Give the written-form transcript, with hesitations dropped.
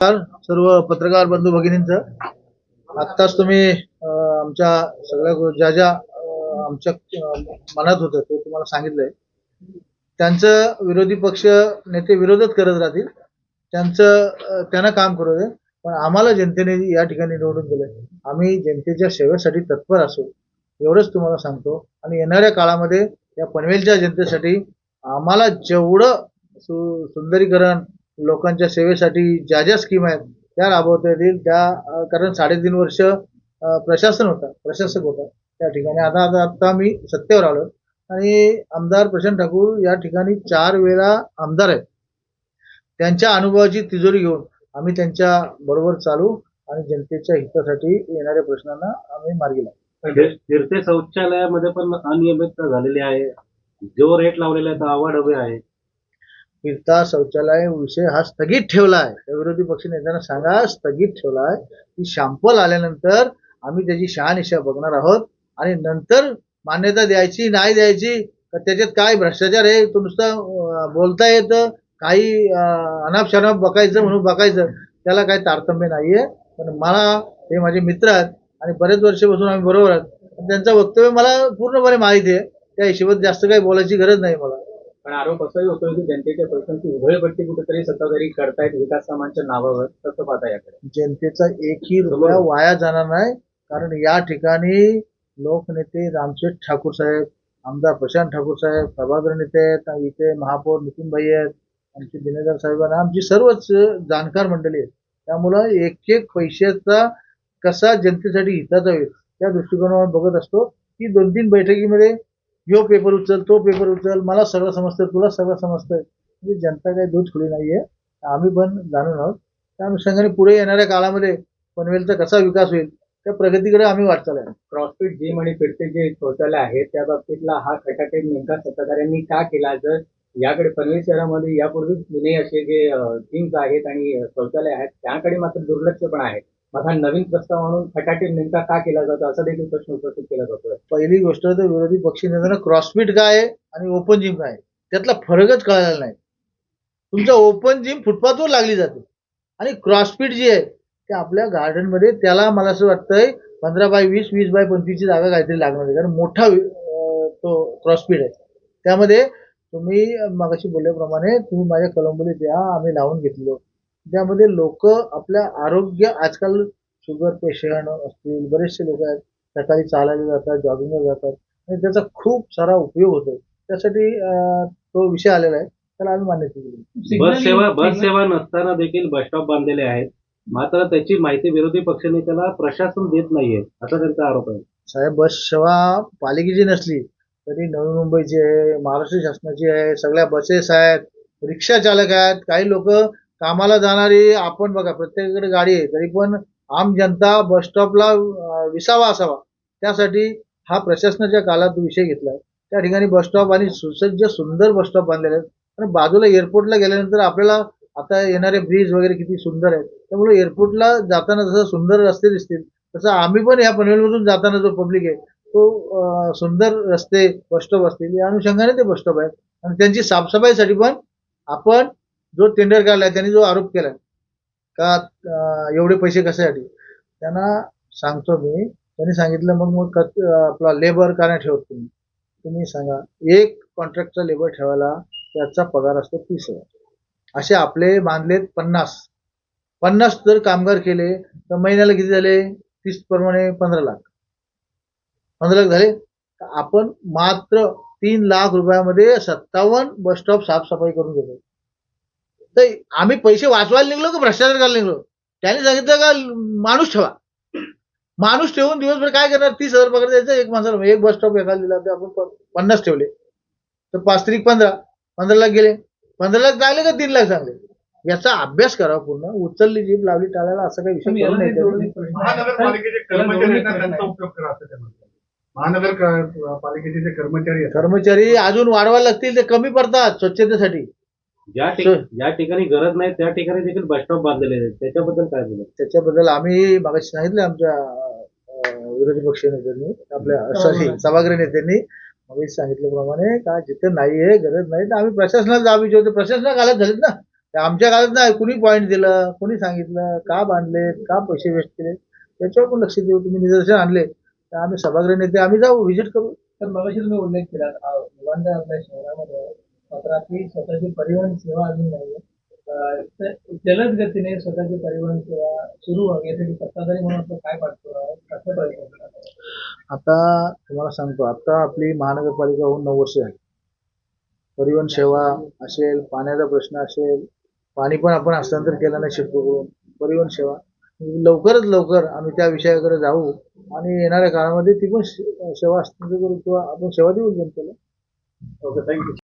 सर्व पत्रकार बंधू भगिनींचं आत्ताच तुम्ही आमच्या सगळ्या ज्या ज्या आमच्या मनात होतं ते तुम्हाला सांगितलंय. त्यांचं विरोधी पक्ष नेते विरोधच करत राहतील, त्यांचं त्यांना काम करू दे. पण आम्हाला जनतेने या ठिकाणी निवडून दिलंय, आम्ही जनतेच्या सेवेसाठी तत्पर असू एवढंच तुम्हाला सांगतो. आणि येणाऱ्या काळामध्ये या पनवेलच्या जनतेसाठी आम्हाला जेवढं सुंदरीकरण लोकांच्या सेवेसाठी ज्या ज्या स्कीम आहेत त्या राबवता येतील त्या, कारण 3.5 वर्ष प्रशासक होता त्या ठिकाणी. आता मी सत्तेवर आलो आणि आमदार प्रशांत ठाकूर या ठिकाणी 4 वेळा आमदार आहेत. त्यांच्या अनुभवाची तिजोरी घेऊन आम्ही त्यांच्या बरोबर चालू आणि जनतेच्या हितासाठी येणाऱ्या प्रश्नांना आम्ही मार्गी लागू. फिरते शौचालयामध्ये पण अनियमितता झालेली आहे, जो रेट लावलेला आहे तो आवाढव्य आहे. फिरता शौचालय विषय हा स्थगित ठेवला आहे. त्या विरोधी पक्ष नेत्यांना सांगा स्थगित ठेवला आहे की शॅम्पल आल्यानंतर आम्ही त्याची शहानिशा बघणार आहोत आणि नंतर मान्यता द्यायची नाही द्यायची, त्याच्यात काय भ्रष्टाचार आहे तो नुसतं बोलता येतं, काही अनाप शनाप बघायचं म्हणून बघायचं, त्याला काही तारतम्य नाहीये. पण मला हे माझे मित्र आहेत आणि बरेच वर्षापासून आम्ही बरोबर आहोत, त्यांचं वक्तव्य मला पूर्णपणे माहिती आहे. त्या हिशोबात जास्त काही बोलायची गरज नाही मला. पण आरोप असाही होतोय की जनतेच्या पैशांची उधळपट्टी कुठेतरी सत्ताधारी करतायत विकास कामांच्या नावावर. कसं पाहता याकडे? जनतेचा एकही रुपया वाया जाणार नाही, कारण या ठिकाणी लोकनेते रामशेठ ठाकूर साहेब, आमदार प्रशांत ठाकूर साहेब, प्रभाकर नेते आहेत, इथे महापौर नितीन भाई आहेत, आमचे दिनेदार साहेबांना आमची सर्वच जाणकार मंडळी आहेत. त्यामुळं एक एक पैशाचा कसा जनतेसाठी हिताचा होईल त्या दृष्टिकोनावर बघत असतो की 2-3 बैठकीमध्ये यो पेपर उचल तो पेपर उचल, मला सगळं समजतं तुला सगळं समजतंय. म्हणजे जनता काही दूध खुली नाहीये, आम्ही पण जाणून आहोत. त्या अनुषंगाने पुढे येणाऱ्या काळामध्ये पनवेलचा कसा विकास होईल त्या प्रगतीकडे आम्ही वाटचाल आहे. क्रॉसफिट जिम आणि फिरते जे शौचालय आहे त्या बाबतीतला हा खटाटे नेमका सत्ताधाऱ्यांनी का केला? जर याकडे पनवेल शहरामध्ये यापूर्वी जुने असे जे जिम्स आहेत आणि शौचालय आहेत त्याकडे मात्र दुर्लक्ष पण आहे, मग हा नवीन प्रस्ताव म्हणून खटाटे नेमका का केला जातो असा देखील प्रश्न उपस्थित केला जातो. पहिली गोष्ट तर विरोधी पक्ष नेत्यांना क्रॉसफिट काय आहे आणि ओपन जिम काय त्यातला फरकच कळालेला नाही. तुमचा ओपन जिम फुटपाथवर लागली जाते आणि क्रॉसफिट जी आहे ते आपल्या गार्डन मध्ये, त्याला मला असं वाटतंय 15x20, 20x25 ची जागा काहीतरी लागणार आहे, कारण मोठा तो क्रॉसफिट आहे. त्यामध्ये तुम्ही मगाशी बोलल्याप्रमाणे तुम्ही माझ्या कलंबोलीत या, आम्ही लावून घेतलो. त्यामध्ये लोक आपल्या आरोग्य, आजकाल शुगर पेशंट असतील बरेचसे लोक आहेत, सकाळी चालायला जातात, जॉगिंगला जातात आणि त्याचा खूप सारा उपयोग होतो. त्यासाठी तो विषय आलेला आहे, त्याला आम्ही मान्यता दिली. बस सेवा नसताना देखील बस स्टॉप बांधलेले आहेत, मात्र त्याची माहिती विरोधी पक्षनेत्याला प्रशासन देत नाहीये असा त्यांचा आरोप आहे. साहेब, बस सेवा पालिकेची नसली तरी नवी मुंबईची आहे, महाराष्ट्र शासनाची आहे, सगळ्या बसेस आहेत, रिक्षा चालक आहेत, काही लोक कामाला जाणारी. आपण बघा प्रत्येकाकडे गाडी आहे तरी पण आम जनता बस स्टॉपला विसावा असावा त्यासाठी हा प्रशासनाच्या काळात विषय घेतलाय. त्या ठिकाणी बस स्टॉप आणि सुसज्ज सुंदर बस स्टॉप बांधलेले आहेत. आणि बाजूला एअरपोर्टला गेल्यानंतर आपल्याला आता येणारे ब्रिज वगैरे किती सुंदर आहेत, त्यामुळे एअरपोर्टला जाताना जसं सुंदर रस्ते दिसतील तसं आम्ही पण या पनवेलमधून जाताना जो पब्लिक आहे तो सुंदर रस्ते बस स्टॉप असतील या अनुषंगाने ते बस स्टॉप आहेत. आणि त्यांची साफसफाईसाठी पण आपण जो टेंडर काढलाय त्यांनी जो आरोप केलाय का एवढे पैसे कशासाठी, त्यांना सांगतो मी, त्यांनी सांगितलं मग आपला लेबर का नाही ठेवत तुम्ही? तुम्ही सांगा, एक कॉन्ट्रॅक्टचा लेबर ठेवायला त्याचा पगार असतो 30,000, असे आपले बांधलेत 50 जर कामगार केले तर महिन्याला किती झाले? 30 प्रमाणे 15 लाख. 15 लाख झाले. आपण मात्र 3 लाख रुपयामध्ये 57 बस स्टॉप साफसफाई करून घेतो. तर आम्ही पैसे वाचवायला निघलो की भ्रष्टाचार करायला निघलो? त्याने सांगितलं का माणूस ठेवा, माणूस ठेवून दिवसभर काय करणार? 30,000 पगार द्यायचा एक माणसाला. एक बस स्टॉप एखादा दिला तर आपण 50 ठेवले तर 5 त्रिक 15 लाख गेले. 15 लाख चांगले का 3 लाख चांगले? याचा अभ्यास करा पूर्ण. उचलली जीभ लावली टाळायला असं काही विषय करू नये. महानगरपालिकेचे कर्मचारी त्यांचा उपयोग करा असं ते म्हणतात. महानगरपालिकेचे जे कर्मचारी अजून वाढवायला लागतील, ते कमी पडतात स्वच्छतेसाठी. ज्या ठिकाणी गरज नाही त्या ठिकाणी देखील बस स्टॉप बांधलेले आहेत, त्याच्याबद्दल काय बोलत? त्याच्याबद्दल आम्ही मागाशी सांगितलं आमच्या विरोधी पक्ष नेत्यांनी, आपल्या सभागृह नेत्यांनी मग सांगितल्याप्रमाणे का जिथे नाहीये गरज नाही तर आम्ही प्रशासनाला जाब विचारतो. प्रशासनाला घालत झालेत ना, ते आमच्या काळात नाही, कुणी पॉईंट दिलं, कुणी सांगितलं, का बांधले, का पैसे वेस्ट केले, त्याच्यावर पण लक्ष देऊ. तुम्ही निदर्शन आणले तर आम्ही सभागृह नेते आम्ही जाऊ, व्हिजिट करू. तर मगाशी तुम्ही उल्लेख केला मुलांच्या आपल्या शहरामध्ये मात्र आपली स्वतःची परिवहन सेवा अजून नाहीये. तर जलद गतीने स्वतःची परिवहन सेवा सुरू व्हावी यासाठी सत्ताधारी म्हणून आपलं काय पाठपुरावा आहे? कसं प्रयत्न करणार? आता तुम्हाला सांगतो, आता आपली महानगरपालिका होऊन 9 वर्ष झाली. परिवहन सेवा असेल, पाण्याचा प्रश्न असेल, पाणी पण आपण हस्तांतर केलं नाही शिडकोकडून. परिवहन सेवा लवकरच लवकर आम्ही त्या विषयाकडे जाऊ आणि येणाऱ्या काळामध्ये ती पण सेवा हस्तांतर करू किंवा आपण सेवा देऊ जनतेला. Okay, thank you.